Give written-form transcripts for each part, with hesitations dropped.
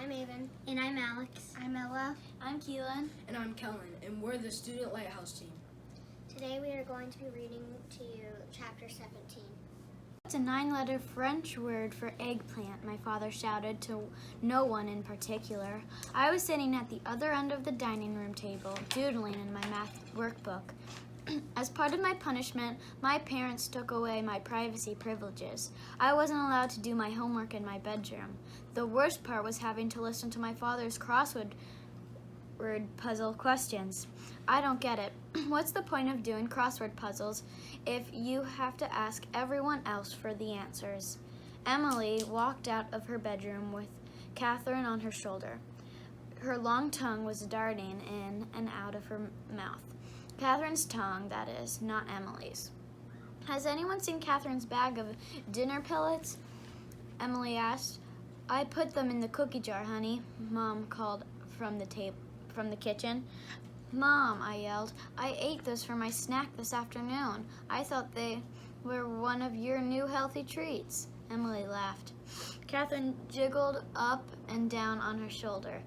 I'm Avon. And I'm Alex. I'm Ella. I'm Keelan. And I'm Kellen, and we're the Student Lighthouse team. Today we are going to be reading to you chapter 17. It's a 9-letter French word for eggplant, my father shouted to no one in particular. I was sitting at the other end of the dining room table, doodling in my math workbook. As part of my punishment, my parents took away my privacy privileges. I wasn't allowed to do my homework in my bedroom. The worst part was having to listen to my father's crossword puzzle questions. I don't get it. What's the point of doing crossword puzzles if you have to ask everyone else for the answers? Emily walked out of her bedroom with Catherine on her shoulder. Her long tongue was darting in and out of her mouth. Catherine's tongue, that is, not Emily's. Has anyone seen Catherine's bag of dinner pellets? Emily asked. I put them in the cookie jar, honey, Mom called from the kitchen. Mom, I yelled, I ate those for my snack this afternoon. I thought they were one of your new healthy treats. Emily laughed. Catherine jiggled up and down on her shoulder.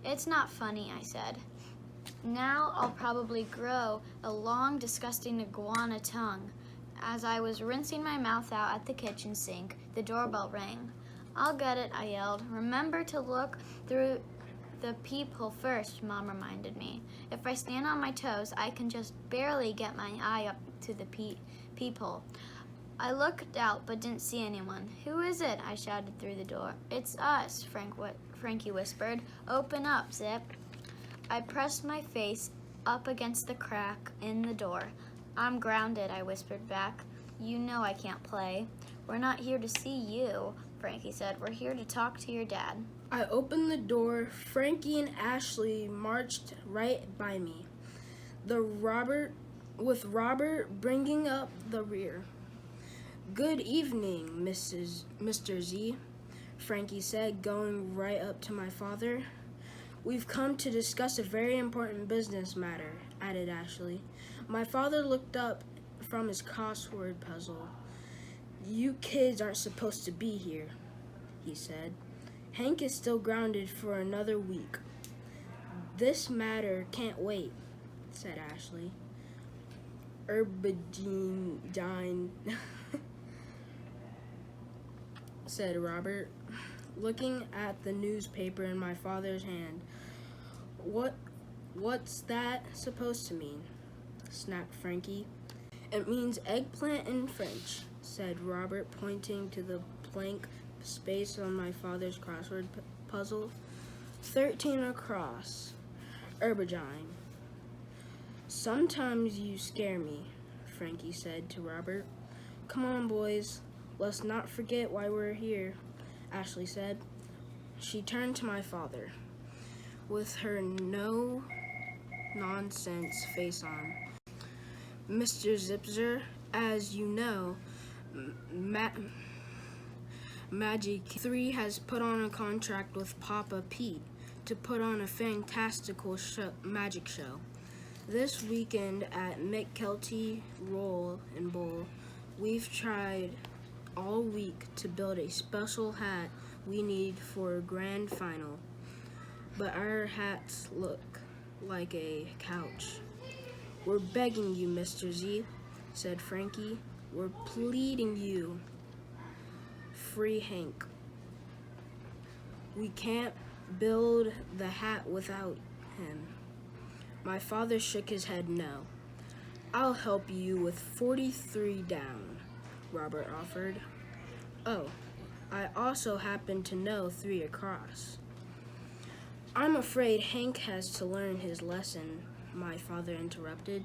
It's not funny, I said. Now I'll probably grow a long, disgusting iguana tongue. As I was rinsing my mouth out at the kitchen sink, the doorbell rang. I'll get it, I yelled. Remember to look through the peephole first, Mom reminded me. If I stand on my toes, I can just barely get my eye up to the peephole. I looked out but didn't see anyone. Who is it? I shouted through the door. It's us, Frankie whispered. Open up, Zip. I pressed my face up against the crack in the door. I'm grounded, I whispered back. You know I can't play. We're not here to see you, Frankie said. We're here to talk to your dad. I opened the door. Frankie and Ashley marched right by me, with Robert bringing up the rear. Good evening, Mr. Z, Frankie said, going right up to my father. We've come to discuss a very important business matter, added Ashley. My father looked up from his crossword puzzle. You kids aren't supposed to be here, he said. Hank is still grounded for another week. This matter can't wait, said Ashley. Dine, said Robert, looking at the newspaper in my father's hand. What's that supposed to mean? Snapped Frankie. It means eggplant in French, said Robert, pointing to the blank space on my father's crossword puzzle. 13 across. Aubergine. Sometimes you scare me, Frankie said to Robert. Come on, boys. Let's not forget why we're here, Ashley said. She turned to my father with her no-nonsense face on. Mr. Zipzer, as you know, Magic 3 has put on a contract with Papa Pete to put on a fantastical magic show. This weekend at McKelty Roll and Bowl, we've tried all week to build a special hat we need for a grand final, but our hats look like a couch. We're begging you, Mr. Z, said Frankie. We're pleading you. Free Hank. We can't build the hat without him. My father shook his head no. I'll help you with 43 down, Robert offered. Oh, I also happen to know 3 across. I'm afraid Hank has to learn his lesson, my father interrupted.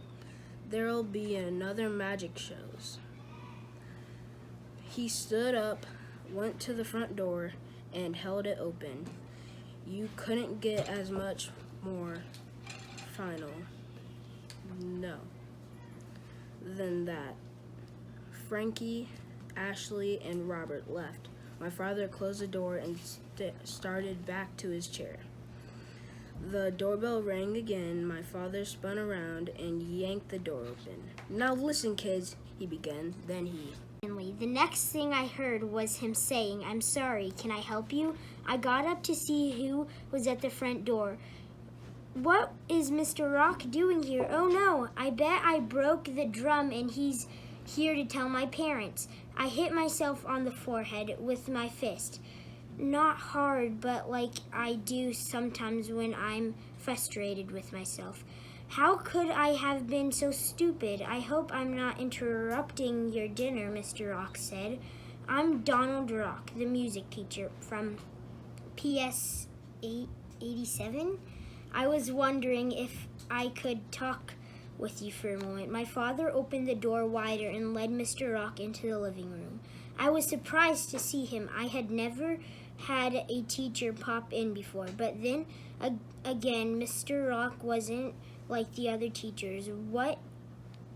There'll be another magic shows. He stood up, went to the front door, and held it open. You couldn't get as much more final, no, than that. Frankie, Ashley, and Robert left. My father closed the door and started back to his chair. The doorbell rang again. My father spun around and yanked the door open. Now listen, kids, he began. Then he The next thing I heard was him saying, "I'm sorry, can I help you?" I got up to see who was at the front door. "What is Mr. Rock doing here? Oh no, I bet I broke the drum and he's here to tell my parents." I hit myself on the forehead with my fist. Not hard, but like I do sometimes when I'm frustrated with myself. How could I have been so stupid? I hope I'm not interrupting your dinner, Mr. Rock said. I'm Donald Rock, the music teacher from PS 87. I was wondering if I could talk with you for a moment. My father opened the door wider and led Mr. Rock into the living room. I was surprised to see him. I had never had a teacher pop in before, but then again, Mr. Rock wasn't like the other teachers.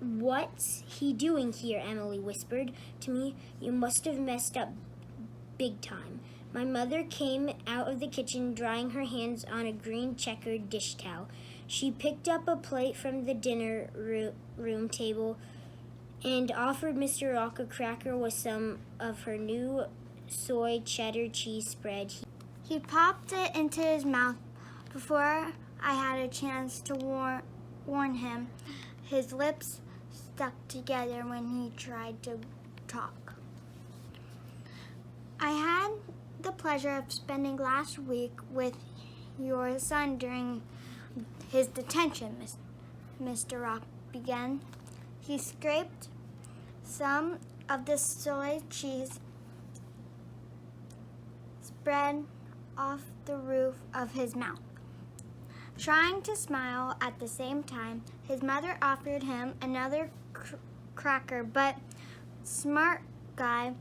What's he doing here?" Emily whispered to me. "You must have messed up big time." My mother came out of the kitchen drying her hands on a green checkered dish towel. She picked up a plate from the dinner room table and offered Mr. Rock a cracker with some of her new soy cheddar cheese spread. He popped it into his mouth before I had a chance to warn him. His lips stuck together when he tried to talk. "I had the pleasure of spending last week with your son during his detention," Mr. Rock began. He scraped some of the soy cheese spread off the roof of his mouth. Trying to smile at the same time, his mother offered him another cracker, but smart guy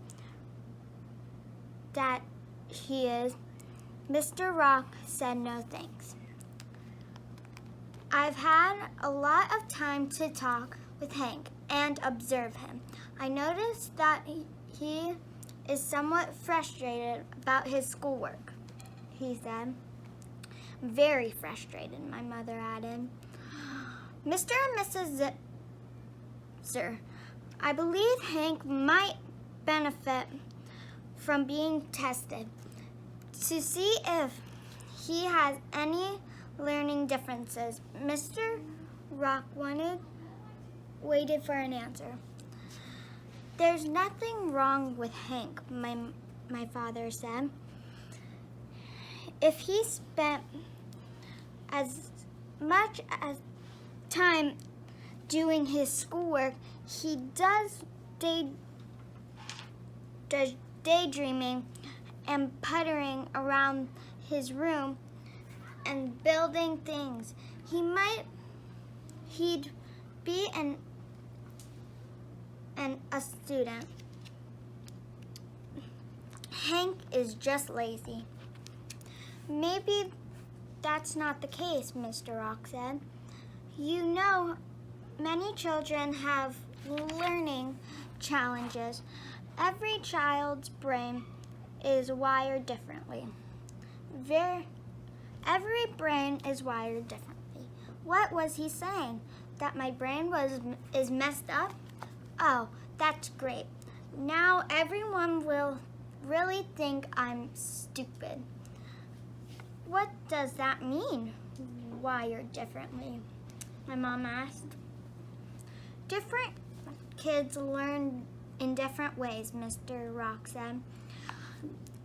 that he is, Mr. Rock said no thanks. I've had a lot of time to talk with Hank and observe him. I noticed that he is somewhat frustrated about his schoolwork," he said. "Very frustrated," my mother added. "Mr. and Mrs. Zipser, I believe Hank might benefit from being tested to see if he has any learning differences." Mr. Rock waited for an answer. "There's nothing wrong with Hank," my father said. "If he spent as much as time doing his schoolwork, he does daydreaming and puttering around his room and building things, he'd be a student. Hank is just lazy." "Maybe that's not the case," Mr. Rock said. "You know, many children have learning challenges. Every child's brain is wired differently. Every brain is wired differently." What was he saying? That my brain is messed up? Oh, that's great. Now everyone will really think I'm stupid. What does that mean, wired differently? My mom asked. Different kids learn in different ways, Mr. Rock said.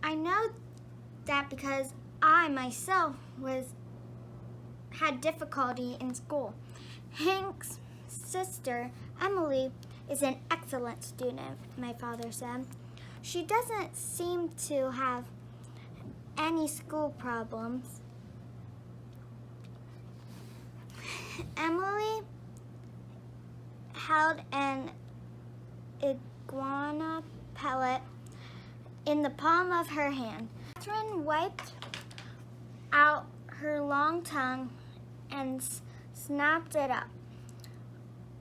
I know that because I myself had difficulty in school. Hank's sister, Emily, is an excellent student, my father said. She doesn't seem to have any school problems. Emily held an iguana pellet in the palm of her hand. Catherine wiped out her long tongue and snapped it up.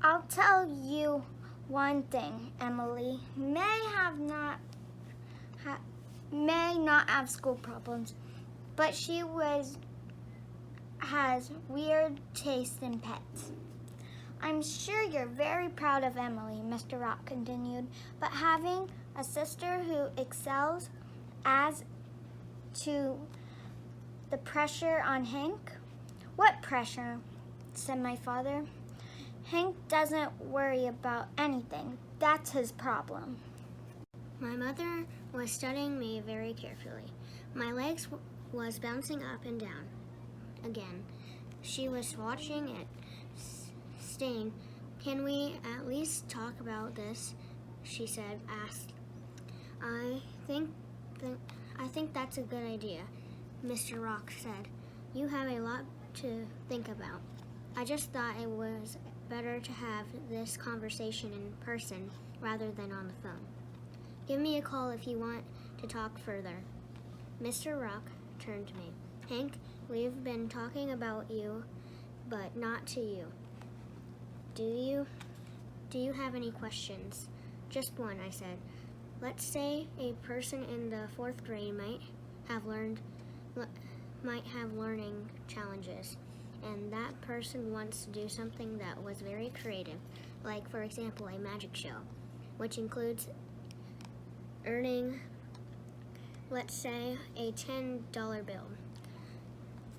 I'll tell you one thing, Emily may not have school problems, but she has weird taste in pets. I'm sure you're very proud of Emily, Mr. Rock continued, but having a sister who excels adds to the pressure on Hank. What pressure? Said my father. Hank doesn't worry about anything. That's his problem. My mother was studying me very carefully. My legs was bouncing up and down again. She was watching it stain. Can we at least talk about this? She asked. I think that's a good idea, Mr. Rock said. You have a lot to think about. I just thought it was better to have this conversation in person rather than on the phone. Give me a call if you want to talk further. Mr. Rock turned to me. Hank, we've been talking about you, but not to you. Do you have any questions? Just one, I said. Let's say a person in the 4th grade might have learning challenges, and that person wants to do something that was very creative, like, for example, a magic show, which includes earning, let's say, a $10 bill.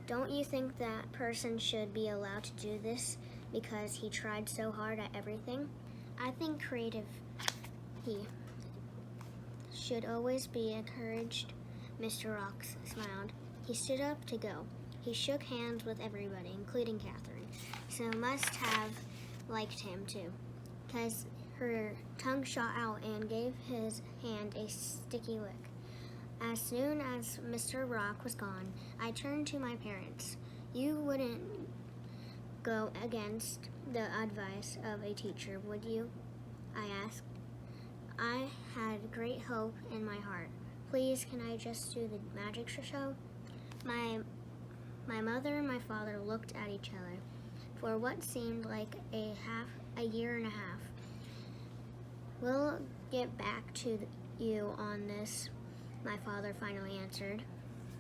Don't you think that person should be allowed to do this because he tried so hard at everything? I think he should always be encouraged. Mr. Rock smiled. He stood up to go. He shook hands with everybody, including Catherine, so must have liked him too, because her tongue shot out and gave his hand a sticky lick. As soon as Mr. Rock was gone, I turned to my parents. You wouldn't go against the advice of a teacher, would you? I asked. I had great hope in my heart. Please, can I just do the magic show? My mother and my father looked at each other for what seemed like a year and a half. We'll get back to you on this, my father finally answered.